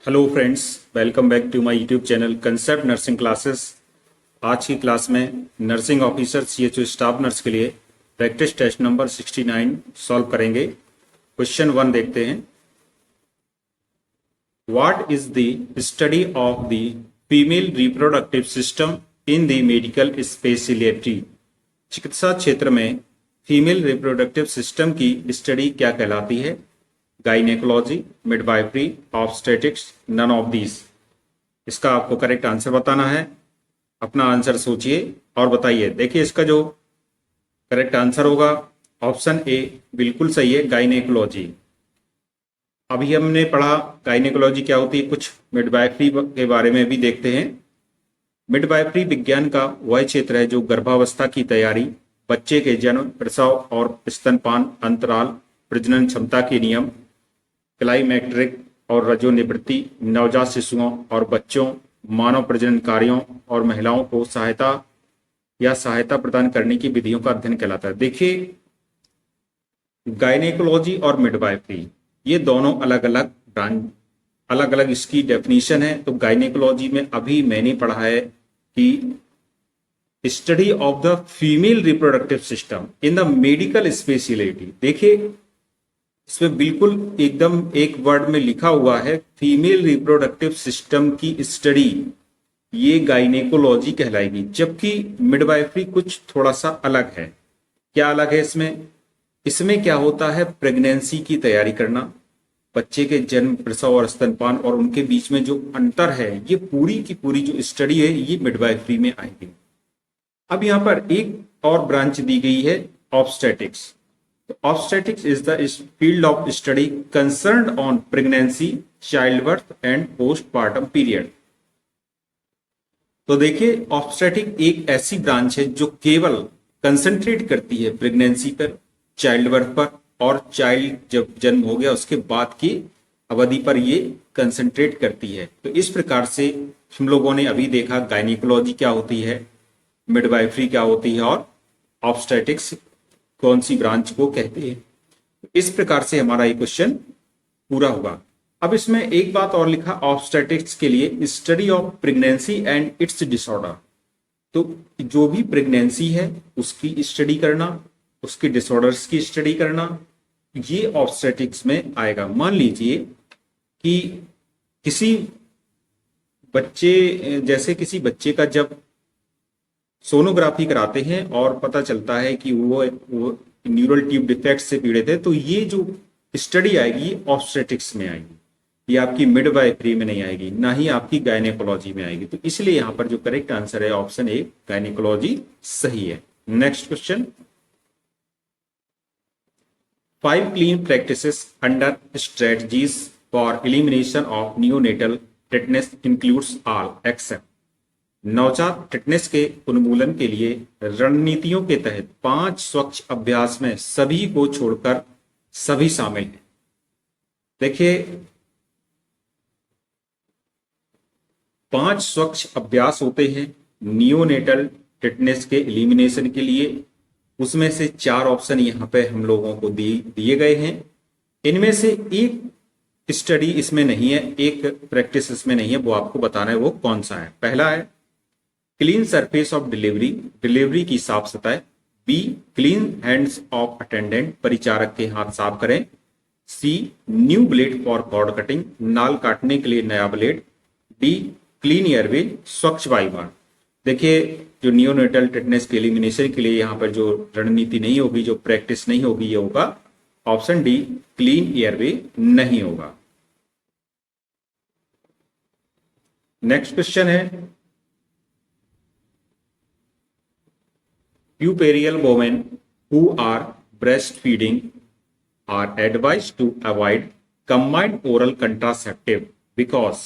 Hello friends, welcome back to my YouTube channel concept nursing classes. आज की class में nursing officer CHO staff nurse के लिए practice test number 69 solve करेंगे। Question 1 देखते हैं। What is the study of the female reproductive system in the medical speciality. चिकित्सा क्षेत्र में फीमेल रिप्रोडक्टिव सिस्टम की स्टडी क्या कहलाती है? Gynaecology, midwifery, obstetrics, none of these. इसका आपको करेक्ट आंसर बताना है। अपना आंसर सोचिए और बताइए। देखिए, इसका जो करेक्ट आंसर होगा ऑप्शन ए बिल्कुल सही है, गाइनेकोलॉजी। अभी हमने पढ़ा गाइनेकोलॉजी क्या होती है, कुछ मिडवाइफरी के बारे में भी देखते हैं। मिडवाइफरी विज्ञान का वह क्षेत्र है जो गर्भावस्था की तैयारी, बच्चे के जन्म, प्रसव और स्तनपान अंतराल, प्रजनन क्षमता के नियम, क्लाइमेक्ट्रिक और रजोनिवृत्ति, नवजात शिशुओं और बच्चों, मानव प्रजनन कार्यों और महिलाओं को सहायता प्रदान करने की विधियों का अध्ययन कहलाता है। देखिए, गायनेकोलॉजी और मिडवाइफरी ये दोनों अलग अलग ब्रांच, अलग अलग इसकी डेफिनेशन है। तो गायनेकोलॉजी में अभी मैंने पढ़ा है कि study of the female reproductive system in the medical speciality. देखिए, इसमें बिल्कुल एकदम एक वर्ड में लिखा हुआ है फीमेल रिप्रोडक्टिव सिस्टम की स्टडी, ये गाइनेकोलॉजी कहलाएगी। जबकि मिडवाइफरी कुछ थोड़ा सा अलग है। क्या अलग है इसमें? इसमें क्या होता है, प्रेगनेंसी की तैयारी करना, बच्चे के जन्म, प्रसव और स्तनपान और उनके बीच में जो अंतर है, ये पूरी की पूरी जो स्टडी है ये मिडवाइफरी में आएगी। अब यहां पर एक और ब्रांच दी गई है, obstetrics. Obstetrics is the field of study concerned on pregnancy, childbirth and postpartum period। तो देखिए, ऑब्स्टेटिक एक ऐसी ब्रांच है जो केवल कंसंट्रेट करती है प्रेगनेंसी पर, चाइल्ड बर्थ पर और चाइल्ड जब जन्म हो गया उसके बाद की अवधि पर ये कंसंट्रेट करती है। तो इस प्रकार से हम लोगों ने अभी देखा गायनिकोलॉजी क्या होती है, मिडवाइफरी क्या होती है और ऑब्स्टेटिक्स कौन सी ब्रांच को कहते हैं। इस प्रकार से हमारा ये क्वेश्चन पूरा हुआ। अब इसमें एक बात और लिखा, ऑब्स्टेटिक्स के लिए study of pregnancy and it's disorder. तो जो भी प्रेगनेंसी है उसकी स्टडी करना, उसके डिसऑर्डर्स की स्टडी करना, ये ऑब्स्टेटिक्स में आएगा। मान लीजिए कि किसी बच्चे का जब सोनोग्राफी कराते हैं और पता चलता है कि वो न्यूरल ट्यूब डिफेक्ट से पीड़ित है, तो ये जो स्टडी आएगी ऑब्स्टेटिक्स में आएगी, ये आपकी मिडवाइफरी में नहीं आएगी, ना ही आपकी गायनेकोलॉजी में आएगी। तो इसलिए यहां पर जो करेक्ट आंसर है ऑप्शन ए, गायनेकोलॉजी सही है। Next question, 5 clean practices under strategies for elimination of neonatal tetanus includes all except. नवजात टेटनेस के उन्मूलन के लिए रणनीतियों के तहत 5 स्वच्छ अभ्यास में सभी को छोड़कर सभी शामिल हैं। देखिए, 5 स्वच्छ अभ्यास होते हैं नियोनेटल टेटनेस के एलिमिनेशन के लिए। उसमें से 4 ऑप्शन यहां पे हम लोगों को दिए गए हैं। इनमें से एक स्टडी इसमें नहीं है, एक प्रैक्टिस इसमें नहीं है, वो आपको बताना है वो कौन सा है। पहला है clean surface of delivery, delivery की साफ सतह। B, clean hands of attendant, परिचारक के हाथ साफ करें। C, new blade for cord cutting, नाल काटने के लिए नया ब्लेड। डी, क्लीन एयरवे, स्वच्छ वायुमान। देखिए, जो नियोनेटल टेटनेस के एलिमिनेशन के लिए यहाँ पर जो रणनीति नहीं होगी, जो प्रैक्टिस नहीं होगी, ये होगा ऑप्शन डी, क्लीन एयरवे नहीं होगा। नेक्स्ट क्वेश्चन है, puerperal women who are breastfeeding are advised to avoid combined oral contraceptive because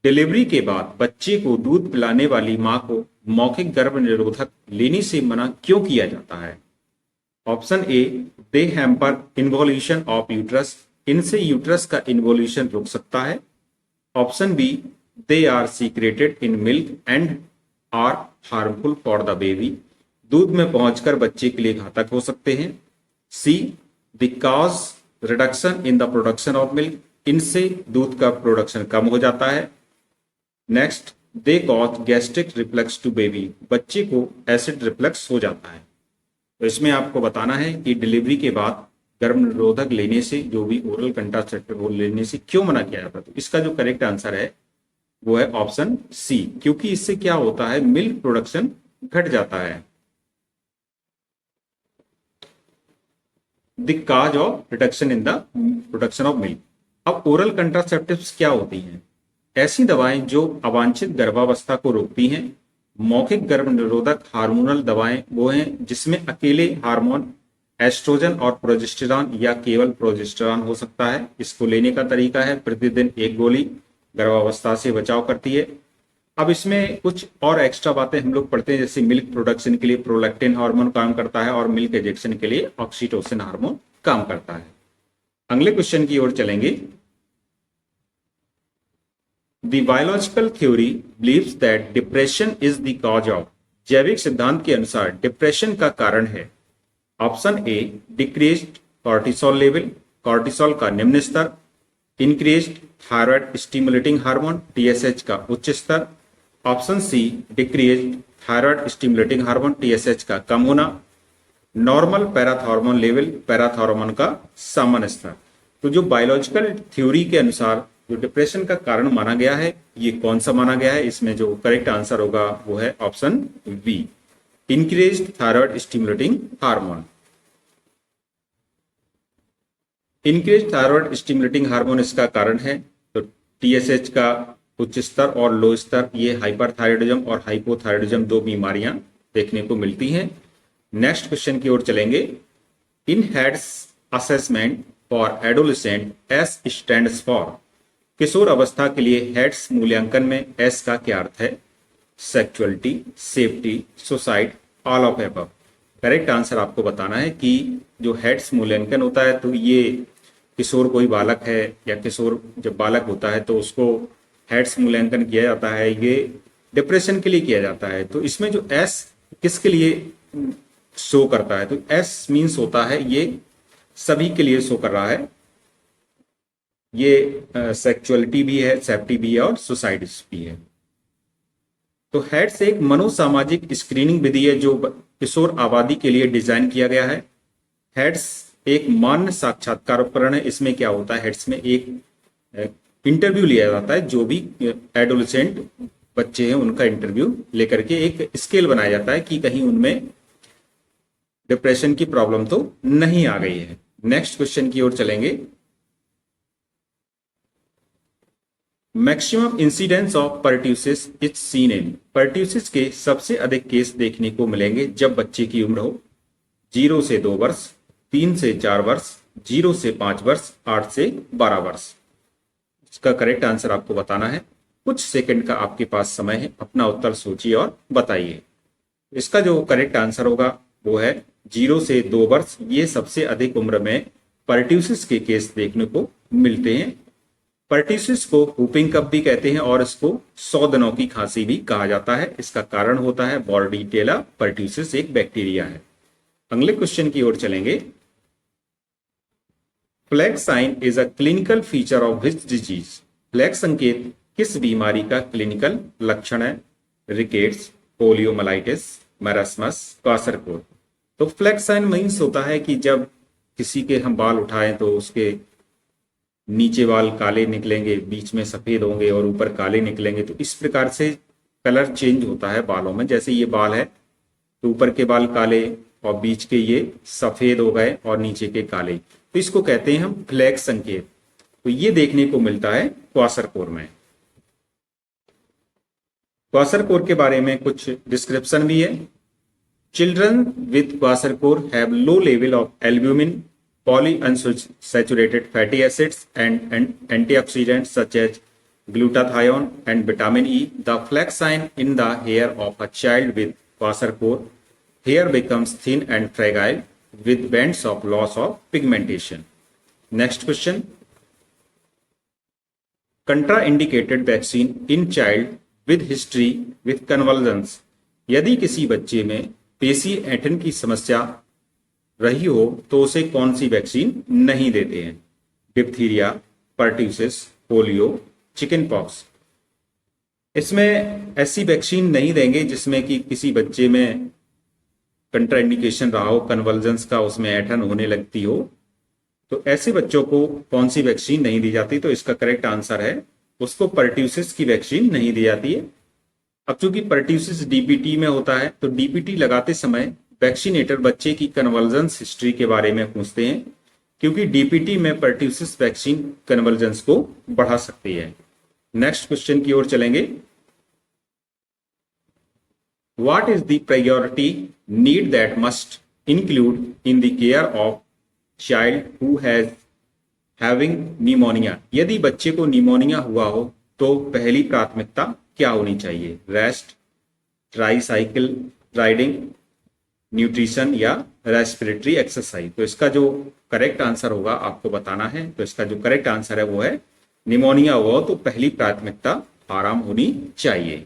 delivery के बाद बच्चे को दूध पिलाने वाली मां को मौखिक गर्भ निरोधक लेने से मना क्यों किया जाता है? Option A, they hamper involution of uterus, इनसे यूट्रस का इन्वोल्यूशन रुक सकता है। Option B, they are secreted in milk and are harmful for the baby, दूध में पहुंचकर बच्चे के लिए घातक हो सकते हैं। C, the cause reduction in the production of milk, इनसे दूध का प्रोडक्शन कम हो जाता है। Next, they cause gastric reflux to baby, बच्चे को एसिड रिफ्लक्स हो जाता है। तो इसमें आपको बताना है कि डिलीवरी के बाद गर्भ निरोधक लेने से, जो भी ओरल कंट्रासेप्टिव वो लेने से क्यों मना किया जाता है। तो इसका जो करेक्ट आंसर है वो है ऑप्शन सी, क्योंकि इससे क्या होता है, मिल्क प्रोडक्शन घट जाता है। The cause of reduction in the production of milk. अब ओरल कंट्रासेप्टिव्स क्या होती हैं? ऐसी दवाएं जो अवांछित गर्भावस्था को रोकती हैं। मौखिक गर्भ निरोधक हार्मोनल दवाएं वो हैं जिसमें अकेले हार्मोन एस्ट्रोजन और प्रोजेस्टेरॉन या केवल प्रोजेस्टेरॉन हो सकता है। इसको लेने का तरीका है प्रतिदिन एक गोली, गर्भावस्था से बचाव करती है। अब इसमें कुछ और एक्स्ट्रा बातें हम लोग पढ़ते हैं, जैसे मिल्क प्रोडक्शन के लिए प्रोलैक्टिन हार्मोन काम करता है और मिल्क एजेक्शन के लिए ऑक्सीटोसिन हार्मोन काम करता है। अगले क्वेश्चन की ओर चलेंगे। The biological theory believes that depression is the cause of, जैविक सिद्धांत के अनुसार डिप्रेशन का कारण है। Option A, decreased cortisol level, cortisol का निम्न स्तर। Increased thyroid stimulating hormone TSH का उच्च स्तर। Option C, decreased thyroid stimulating hormone TSH का कम होना। नॉर्मल पैराथॉर्मोन लेवल, पैराथॉर्मोन का सामान्य स्तर। तो जो बायोलॉजिकल थ्योरी के अनुसार जो डिप्रेशन का कारण माना गया है, ये कौन सा माना गया है? इसमें जो करेक्ट आंसर होगा वो है option B, increased thyroid stimulating hormone. Increased thyroid stimulating hormone इसका कारण है। तो टीएसएच का उच्च स्तर और लो स्तर, ये हाइपरथायरॉयडिज्म और हाइपोथायरॉयडिज्म दो बीमारियां देखने को मिलती हैं। नेक्स्ट क्वेश्चन की ओर चलेंगे। In heads assessment for adolescent, S stands for, किशोर अवस्था के लिए हेड्स मूल्यांकन में एस का क्या अर्थ है? Sexuality, safety, suicide, all of above. Correct answer आपको बताना है कि जो हेड्स मूल्यांकन होता है, तो ये किशोर कोई बालक है या किशोर जब बालक होता है तो उसको हेड्स मूल्यांकन किया जाता है, ये डिप्रेशन के लिए किया जाता है। तो इसमें जो एस किसके लिए शो करता है? तो एस मीन्स होता है ये सभी के लिए शो कर रहा है। ये सेक्सुअलिटी भी है, सेफ्टी भी है और सुसाइड भी है। तो हेड्स एक मनोसामाजिक स्क्रीनिंग विधि है जो किशोर आबादी के लिए डिजाइन किया गया है। हेड्स एक मान्य साक्षात्कार उपकरण है। इसमें क्या होता है, हेड्स में एक इंटरव्यू लिया जाता है, जो भी एडोलेसेंट बच्चे हैं उनका इंटरव्यू लेकर के एक स्केल बनाया जाता है कि कहीं उनमें डिप्रेशन की प्रॉब्लम तो नहीं आ गई है। नेक्स्ट क्वेश्चन की ओर चलेंगे। Maximum incidence of pertussis is seen in, pertussis के सबसे अधिक केस देखने को मिलेंगे जब बच्चे की उम्र हो 0 से 2 वर्ष, 3 से 4 वर्ष, 0 से 5 वर्ष, 8 से 12 वर्ष। इसका करेक्ट आंसर आपको बताना है। कुछ सेकंड का आपके पास समय है, अपना उत्तर सोचिए और बताइए। इसका जो करेक्ट आंसर होगा वो है 0 से 2 वर्ष। ये सबसे अधिक उम्र में पर्ट्यूसिस के केस देखने को मिलते हैं। पर्ट्यूसिस को हुपिंग कफ भी कहते हैं और इसको 100 दिनों की खांसी भी कहा जाता है। इसका कारण होता है बॉर्डीटेला पर्ट्यूसिस, एक बैक्टीरिया है। अगले क्वेश्चन की ओर चलेंगे। Flag sign is a clinical feature of which disease, flag संकेत किस बीमारी का क्लिनिकल लक्षण है? Rickets, poliomyelitis, marasmus, kwashiorkor. तो फ्लैग साइन मीन्स होता है कि जब किसी के हम बाल उठाएं तो उसके नीचे बाल काले निकलेंगे, बीच में सफेद होंगे और ऊपर काले निकलेंगे। तो इस प्रकार से कलर चेंज होता है बालों में। जैसे ये बाल है तो ऊपर के बाल काले और बीच के ये सफेद हो गए और नीचे के काले, तो इसको कहते हैं हम फ्लैग संकेत। तो ये देखने को मिलता है क्वासरकोर में। क्वासरकोर के बारे में कुछ डिस्क्रिप्शन भी है। Children with kwashiorkor have low level of albumin, polyunsaturated fatty acids and antioxidants such as glutathione and vitamin E. The flag sign in the hair of a child with kwashiorkor, hair becomes thin and fragile with bands of loss of pigmentation. Next question. Contraindicated vaccine in child with history with convulsions. यदि किसी बच्चे में पेशी ऐंठन की समस्या रही हो तो उसे कौन सी वैक्सीन नहीं देते हैं? Diphtheria, pertussis, polio, chicken pox. इसमें ऐसी वैक्सीन नहीं देंगे जिसमें कि किसी बच्चे में कंट्राइंडिकेशन रहा हो, कन्वर्जेंस का उसमें ऐठन होने लगती हो, तो ऐसे बच्चों को कौन सी वैक्सीन नहीं दी जाती? तो इसका करेक्ट आंसर है उसको पर्ट्यूसिस की वैक्सीन नहीं दी जाती है। अब चूंकि पर्ट्यूसिस डीपीटी में होता है तो डीपीटी लगाते समय वैक्सीनेटर बच्चे की कन्वर्जेंस हिस्ट्री के बारे में पूछते हैं, क्योंकि डीपीटी में पर्ट्यूसिस वैक्सीन कन्वर्जेंस को बढ़ा सकती है। नेक्स्ट क्वेश्चन की ओर चलेंगे। What is the priority need that must include in the care of child who has having pneumonia? यदि बच्चे को निमोनिया हुआ हो तो पहली प्राथमिकता क्या होनी चाहिए? रेस्ट, ट्राईसाइकिल राइडिंग, न्यूट्रिशन या रेस्पिरेटरी एक्सरसाइज? तो इसका जो करेक्ट आंसर होगा आपको बताना है। तो इसका जो करेक्ट आंसर है वो है निमोनिया हुआ हो तो पहली प्राथमिकता आराम होनी चाहिए।